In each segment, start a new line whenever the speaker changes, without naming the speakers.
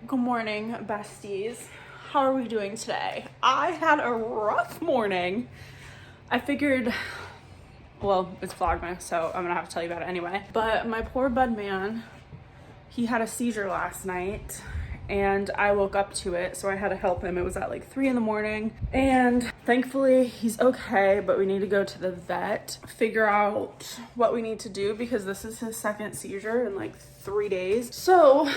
Good morning, besties. How are we doing today? I had a rough morning. I figured, well, it's Vlogmas, so I'm gonna have to tell you about it anyway. But my poor bud man, he had a seizure last night and I woke up to it, so I had to help him. It was at like 3 in the morning and thankfully he's okay, but we need to go to the vet, figure out what we need to do because this is his second seizure in like 3 days. So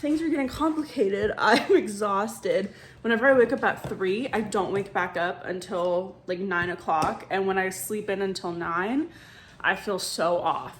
things are getting complicated. I'm exhausted. Whenever I wake up at 3, I don't wake back up until like 9 o'clock. And when I sleep in until 9, I feel so off.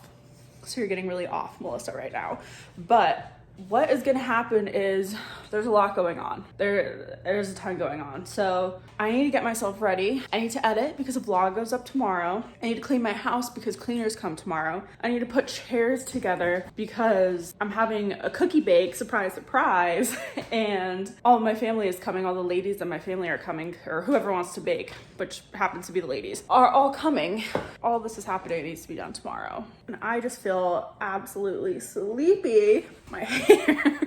So you're getting really off, Melissa, right now. But what is gonna happen is there's a lot going on. There's a ton going on. So I need to get myself ready. I need to edit because a vlog goes up tomorrow. I need to clean my house because cleaners come tomorrow. I need to put chairs together because I'm having a cookie bake, surprise, surprise. And all of my family is coming. All the ladies in my family are coming, or whoever wants to bake, which happens to be the ladies, are all coming. All this is happening. It needs to be done tomorrow. And I just feel absolutely sleepy. My hair.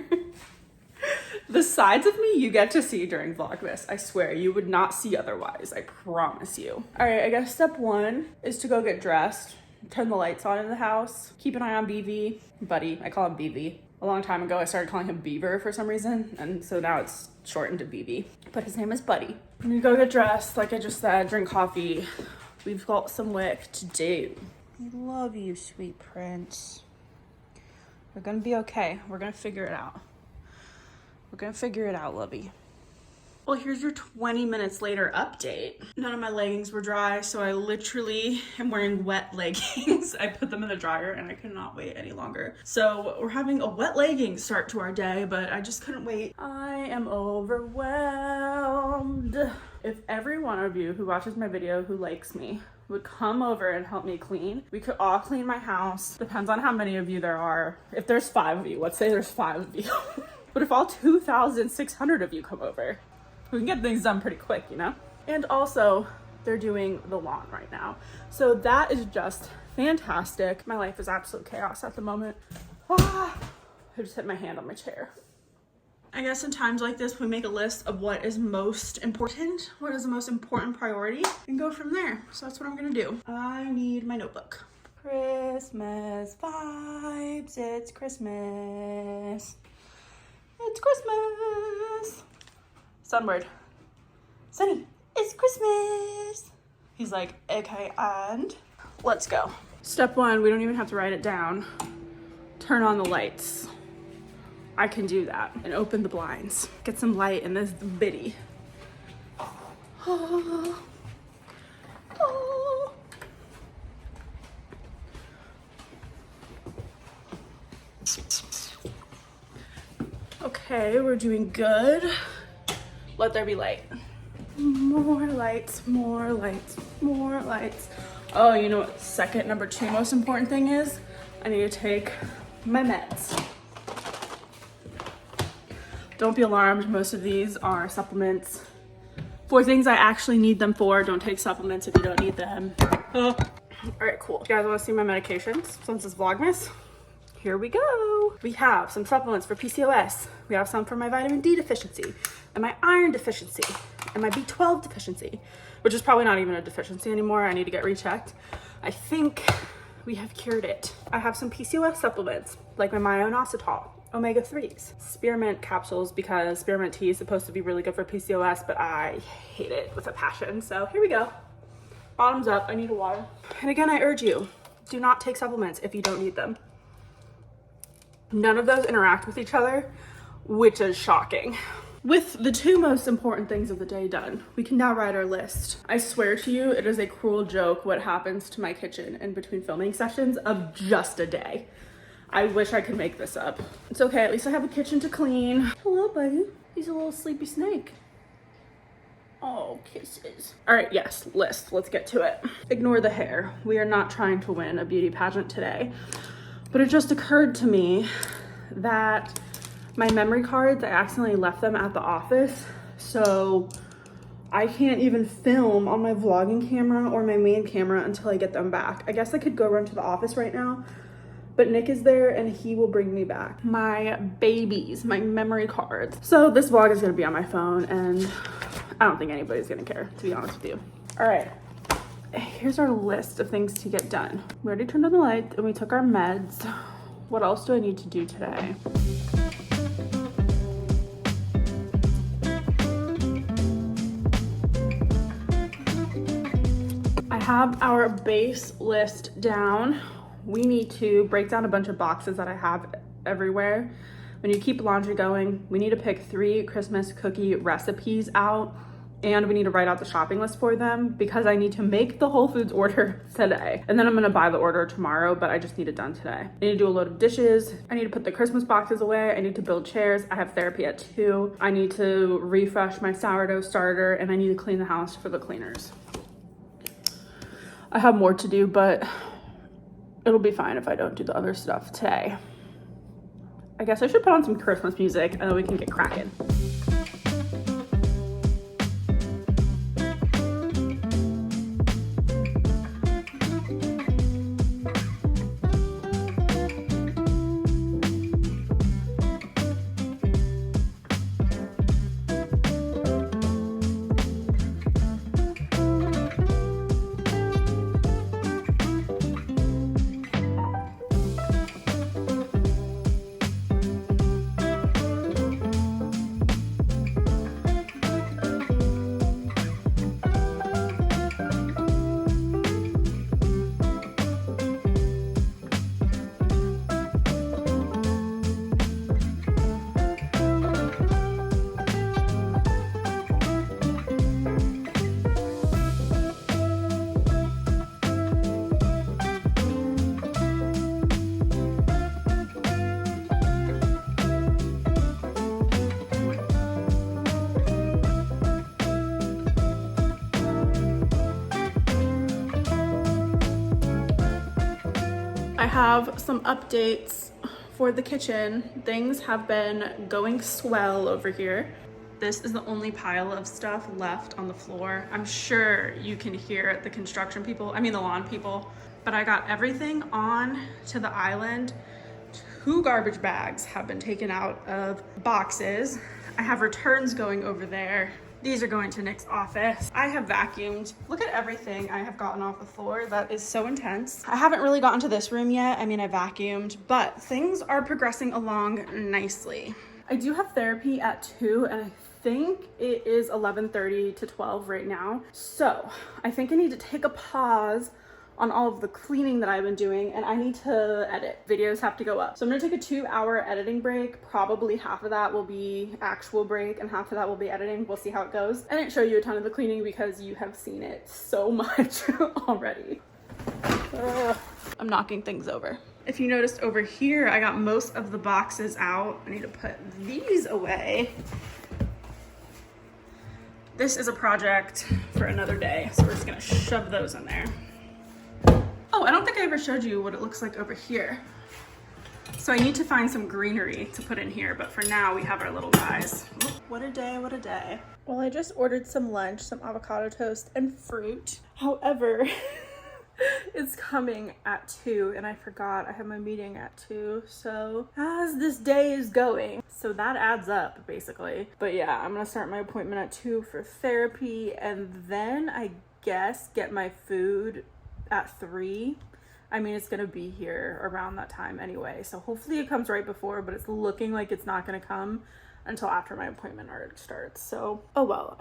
The sides of me you get to see during Vlogmas. I swear, you would not see otherwise. I promise you. All right, I guess step 1 is to go get dressed, turn the lights on in the house, keep an eye on BV. Buddy, I call him BV. A long time ago, I started calling him Beaver for some reason, and so now it's shortened to BB. But his name is Buddy. I'm gonna go get dressed, like I just said, drink coffee. We've got some work to do. I love you, sweet prince. We're gonna be okay. We're gonna figure it out. We're gonna figure it out, lovey. Well, here's your 20 minutes later update. None of my leggings were dry, so I literally am wearing wet leggings. I put them in the dryer and I could not wait any longer. So we're having a wet legging start to our day, but I just couldn't wait. I am overwhelmed. If every one of you who watches my video who likes me would come over and help me clean, we could all clean my house. Depends on how many of you there are. If there's 5 of you, let's say there's 5 of you. But if all 2,600 of you come over, we can get things done pretty quick, you know? And also, they're doing the lawn right now. So that is just fantastic. My life is absolute chaos at the moment. I just hit my hand on my chair. I guess in times like this, we make a list of what is most important, what is the most important priority, and go from there. So that's what I'm gonna do. I need my notebook. Christmas vibes, it's Christmas. It's Christmas. Sunward. Sunny, it's Christmas. He's like, okay, and let's go. Step 1, we don't even have to write it down. Turn on the lights. I can do that. And open the blinds. Get some light in this bitty. Oh. Oh. Okay, we're doing good. Let there be light. More lights, more lights, more lights. Oh, you know what second, number 2 most important thing is? I need to take my meds. Don't be alarmed, most of these are supplements for things I actually need them for. Don't take supplements if you don't need them. All right, cool. You guys wanna see my medications since it's Vlogmas? Here we go. We have some supplements for PCOS. We have some for my vitamin D deficiency and my iron deficiency and my B12 deficiency, which is probably not even a deficiency anymore. I need to get rechecked. I think we have cured it. I have some PCOS supplements like my myoinositol, omega-3s, spearmint capsules because spearmint tea is supposed to be really good for PCOS, but I hate it with a passion. So here we go. Bottoms up, I need a water. And again, I urge you, do not take supplements if you don't need them. None of those interact with each other, which is shocking. With the 2 most important things of the day done, we can now write our list. I swear to you, it is a cruel joke what happens to my kitchen in between filming sessions of just a day. I wish I could make this up. It's okay, at least I have a kitchen to clean. Hello, buddy. He's a little sleepy snake. Oh, kisses. All right, yes, list, let's get to it. Ignore the hair. We are not trying to win a beauty pageant today. But it just occurred to me that my memory cards, I accidentally left them at the office. So I can't even film on my vlogging camera or my main camera until I get them back. I guess I could go run to the office right now but Nick is there and he will bring me back my babies, my memory cards. So this vlog is gonna be on my phone and I don't think anybody's gonna care, to be honest with you. All right, here's our list of things to get done. We already turned on the lights and we took our meds. What else do I need to do today? I have our base list down. We need to break down a bunch of boxes that I have everywhere. When you keep laundry going, we need to pick 3 Christmas cookie recipes out, and we need to write out the shopping list for them because I need to make the Whole Foods order today. And then I'm gonna buy the order tomorrow, but I just need it done today. I need to do a load of dishes. I need to put the Christmas boxes away. I need to build chairs. I have therapy at 2. I need to refresh my sourdough starter, and I need to clean the house for the cleaners. I have more to do, but it'll be fine if I don't do the other stuff today. I guess I should put on some Christmas music and then we can get cracking. I have some updates for the kitchen. Things have been going swell over here. This is the only pile of stuff left on the floor. I'm sure you can hear the construction people, the lawn people, but I got everything on to the island. 2 garbage bags have been taken out of boxes. I have returns going over there. These are going to Nick's office. I have vacuumed. Look at everything I have gotten off the floor. That is so intense. I haven't really gotten to this room yet. I vacuumed, but things are progressing along nicely. I do have therapy at 2 and I think it is 11:30 to 12 right now. So I think I need to take a pause on all of the cleaning that I've been doing, and I need to edit. Videos have to go up. So I'm gonna take a 2-hour editing break. Probably half of that will be actual break and half of that will be editing. We'll see how it goes. I didn't show you a ton of the cleaning because you have seen it so much already. I'm knocking things over. If you noticed over here, I got most of the boxes out. I need to put these away. This is a project for another day, so we're just gonna shove those in there. Oh, I don't think I ever showed you what it looks like over here. So I need to find some greenery to put in here, but for now we have our little guys. Oh, what a day, what a day. Well, I just ordered some lunch, some avocado toast and fruit. However, it's coming at 2 and I forgot I have my meeting at 2. So as this day is going, so that adds up basically. But yeah, I'm gonna start my appointment at 2 for therapy and then I guess get my food at 3. It's gonna be here around that time anyway, so hopefully it comes right before, but it's looking like it's not gonna come until after my appointment starts. So, oh well,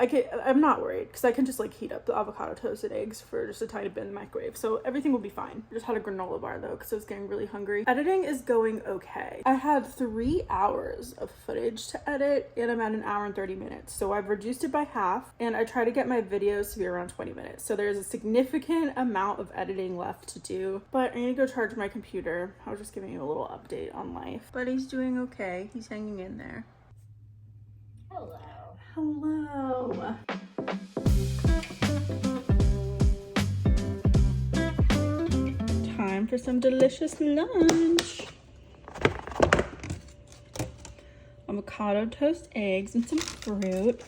I'm not worried because I can just heat up the avocado toast and eggs for just a tiny bit in the microwave. So everything will be fine. I just had a granola bar though because I was getting really hungry. Editing is going okay. I had 3 hours of footage to edit and I'm at 1 hour and 30 minutes. So I've reduced it by half and I try to get my videos to be around 20 minutes. So there's a significant amount of editing left to do, but I need to go charge my computer. I was just giving you a little update on life, but he's doing okay. He's hanging in there.
Hello.
Hello. Time for some delicious lunch. Avocado toast, eggs, and some fruit.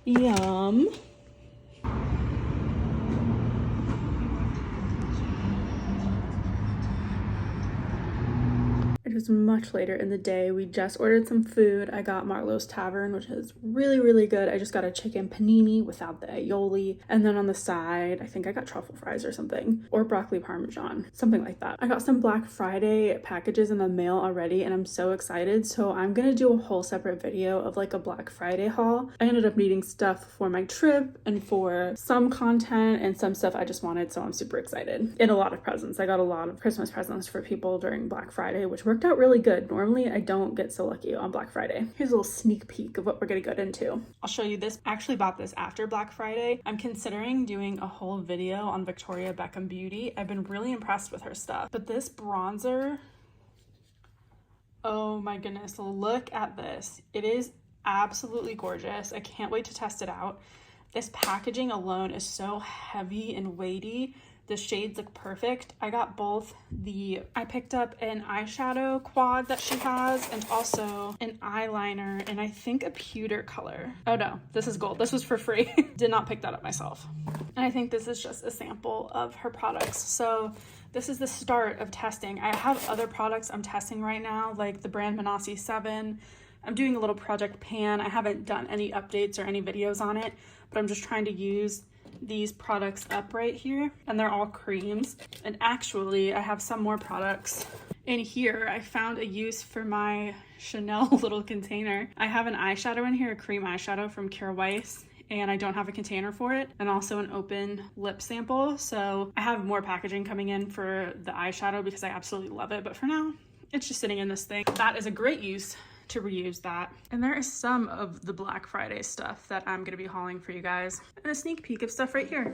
Yum. is much later in the day. We just ordered some food. I got Marlowe's Tavern, which is really, really good. I just got a chicken panini without the aioli. And then on the side, I think I got truffle fries or something, or broccoli parmesan, something like that. I got some Black Friday packages in the mail already, and I'm so excited. So I'm gonna do a whole separate video of like a Black Friday haul. I ended up needing stuff for my trip and for some content and some stuff I just wanted, so I'm super excited. And a lot of presents. I got a lot of Christmas presents for people during Black Friday, which worked out really good. Normally I don't get so lucky on Black Friday. Here's a little sneak peek of what we're gonna get into. I'll show you this. I actually bought this after Black Friday. I'm considering doing a whole video on Victoria Beckham Beauty. I've been really impressed with her stuff. But this bronzer, oh my goodness, look at this. It is absolutely gorgeous. I can't wait to test it out. This packaging alone is so heavy and weighty. The shades look perfect. I got both I picked up an eyeshadow quad that she has and also an eyeliner and I think a pewter color. Oh no, this is gold. This was for free. Did not pick that up myself. And I think this is just a sample of her products. So this is the start of testing. I have other products I'm testing right now, like the brand Manasi 7. I'm doing a little Project Pan. I haven't done any updates or any videos on it, but I'm just trying to use these products up right here, and they're all creams. And actually I have some more products in here. I found a use for my Chanel little container. I have an eyeshadow in here, a cream eyeshadow from Kira Weiss, and I don't have a container for it, and also an open lip sample. So I have more packaging coming in for the eyeshadow because I absolutely love it, but for now it's just sitting in this thing. That is a great use to reuse that. And there is some of the Black Friday stuff that I'm gonna be hauling for you guys, and a sneak peek of stuff right here.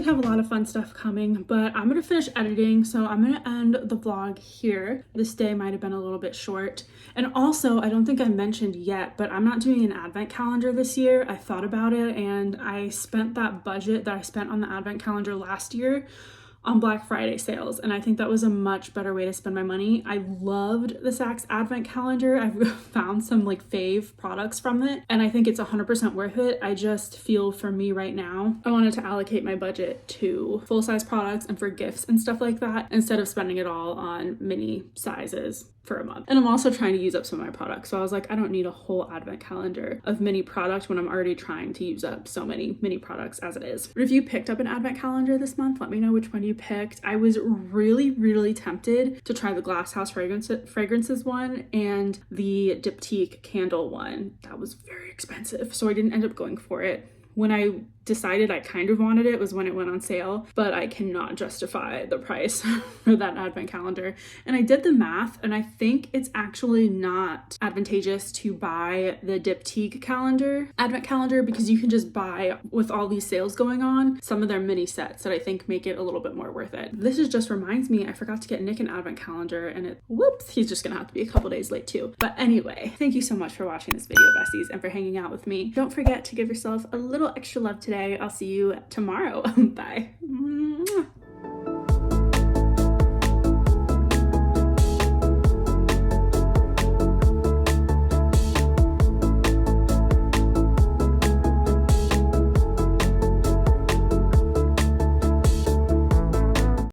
Have a lot of fun stuff coming, but I'm gonna finish editing, so I'm gonna end the vlog here. This day might have been a little bit short, and also I don't think I mentioned yet, but I'm not doing an advent calendar this year. I thought about it, and I spent that budget that I spent on the advent calendar last year on Black Friday sales, and I think that was a much better way to spend my money. I loved the Saks advent calendar. I've found some like fave products from it, and I think it's 100% worth it. I just feel for me right now, I wanted to allocate my budget to full-size products and for gifts and stuff like that, instead of spending it all on mini sizes for a month. And I'm also trying to use up some of my products. So I was like, I don't need a whole advent calendar of mini products when I'm already trying to use up so many mini products as it is. But if you picked up an advent calendar this month, let me know which one you picked. I was really, really tempted to try the Glass House fragrances one and the Diptyque candle one. That was very expensive, so I didn't end up going for it. When I decided I kind of wanted it was when it went on sale, but I cannot justify the price for that advent calendar. And I did the math, and I think it's actually not advantageous to buy the Diptyque advent calendar, because you can just buy, with all these sales going on, some of their mini sets that I think make it a little bit more worth it. This just reminds me, I forgot to get Nick an advent calendar, and whoops, he's just gonna have to be a couple days late too. But anyway, thank you so much for watching this video, besties, and for hanging out with me. Don't forget to give yourself a little extra love today. I'll see you tomorrow. Bye.